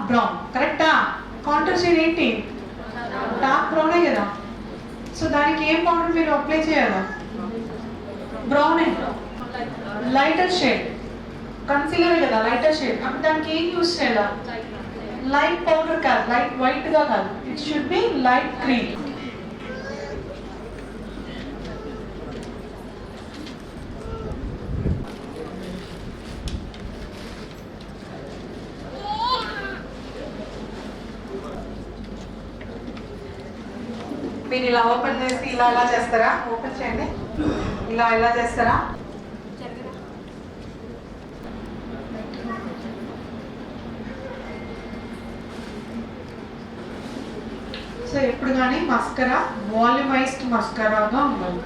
Brown. కరెక్టా? Contrast shade ఏంటి? Dark బ్రౌనే కదా. సో దానికి ఏం పౌడర్ మీరు అప్లై చేయాలా? బ్రౌనే. లైటర్ షేడ్ కన్సీలర్ కదా, లైటర్ షేడ్. అప్పుడు దానికి ఏం యూస్ చేయాలా? లైట్ పౌడర్ కాదు, లైట్ వైట్ గా కాదు, it should be light cream. మీరు ఇలా ఓపెన్ చేసి ఇలా చేస్తారా? ఓపెన్ చేయండి. ఇలా చేస్తారా? సో ఎప్పుడు కానీ మస్కరా వాల్యూమైజ్డ్ మస్కరాగా ఉండాలి.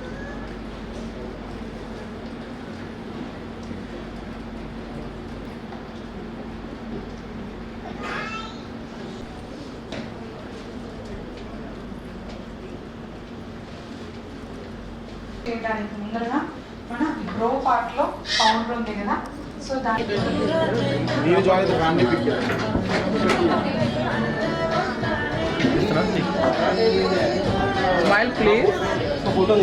చేయడానికి ముందరగా మన బ్రో పార్ట్ లో పౌడర్ ఉంది కదా, సో దాని smile please photo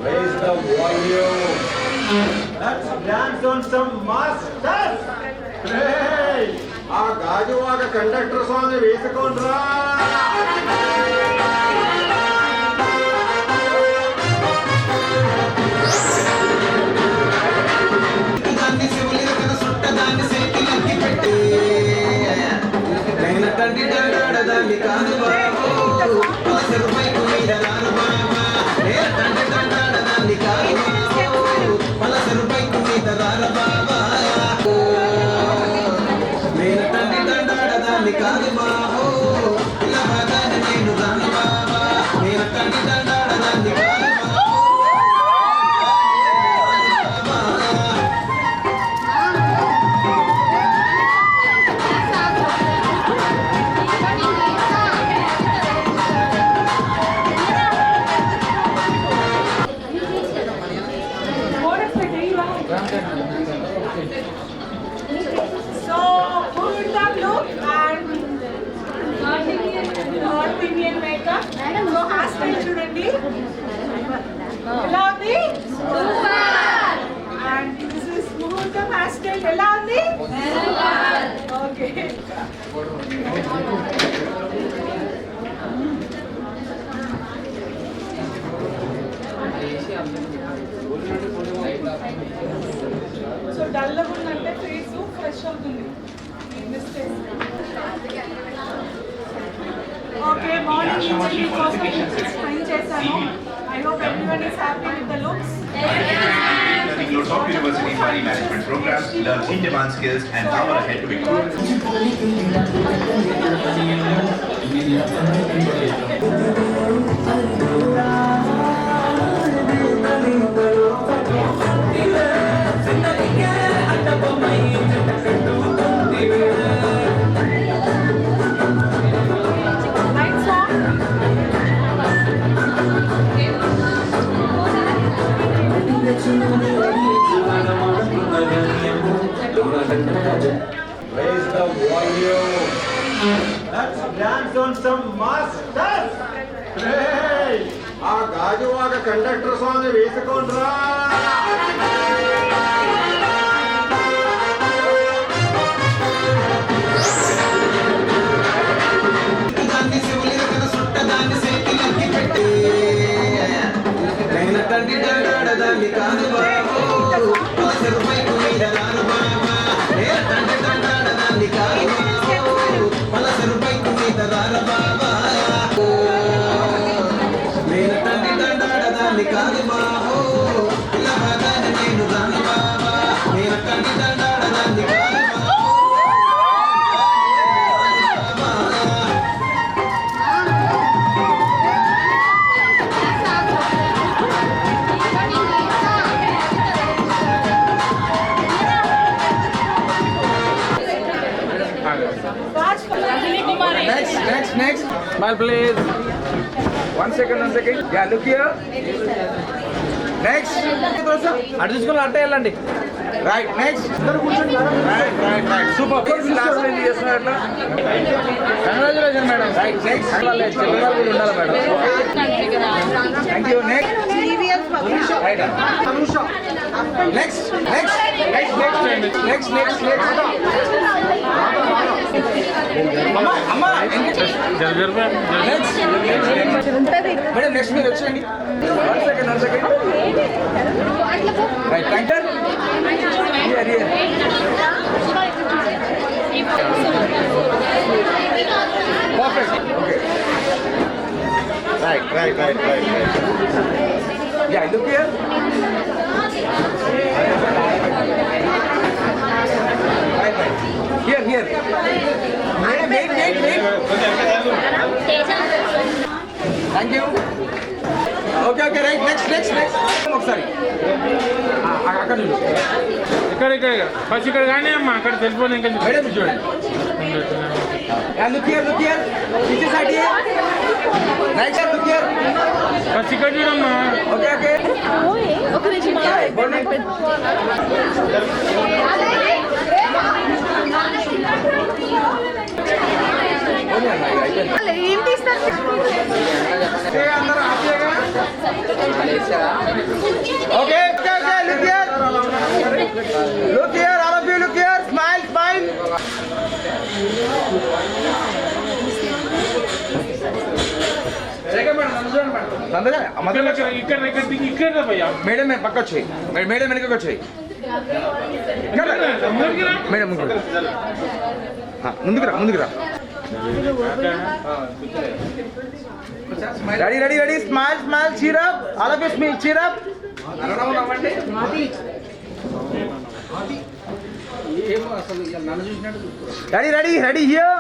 Raise the volume. Let's dance on some masters. Hey, ఆ గాజువాక కండక్టర్ సాంగ్ వేసుకోండ్రా. చూడండి ఎలా ఉంది. అండ్ దిస్ ఇస్ ముహూర్తం హెయిర్ స్టైల్ ఎలా ఉంది? ఓకే. సో డల్ ఉందంటే ఫేస్ ఫ్రెష్ అవుతుంది. Okay, morning evening కోసం explain చేశాను. I hope everyone is happy with the looks. Learning loads of University Money Management programs, learn in-demand skills and power ahead to become. Raise the volume. Let's dance on some masters. Hey, ఆ Gajuwaka conductor song వేసుకోండ్రా. Next. Smile, please. One second. Yeah, look here. Next. అటు చూసుకుని అట్టే వెళ్ళండి. Right next. Right super. Last ఏం చేస్తున్నారు అట్లా? Congratulation madam. Right next. వాళ్ళ చిన్నవాళ్ళు కూడా ఉండాలి madam. Thank you. Next. Right. Next. అమ్మా నెక్స్ట్. మేడం నెక్స్ట్ మీరు వచ్చేయండి. One second. Right thank you. Perfect. Okay. Right. Yeah, look here. Right. Here. Wait. Thank you. Okay, right. Next. ఒకసారి అక్కడ చూడు. ఇక్కడ ఫస్ట్ ఇక్కడ కానీ అమ్మా అక్కడ తెలిపోయింది ఇంకా మేడం చూడండి. Look here. This is side here. Right side, look here. First ఇక్కడ చూడమ్మా. Okay. ఒక నిమిషం ఏం తీస్తారు అందరూ హ్యాపీగా. Okay. Look here, all of you look here. Smile. ఇక్కడ భయ్యా మేడం పక్క వచ్చాయి. మేడం వెనకకి వచ్చాయి. మేడం ముందుకు రా. Ready. Smile. cheer up. All of you smile. cheer up. Ready here.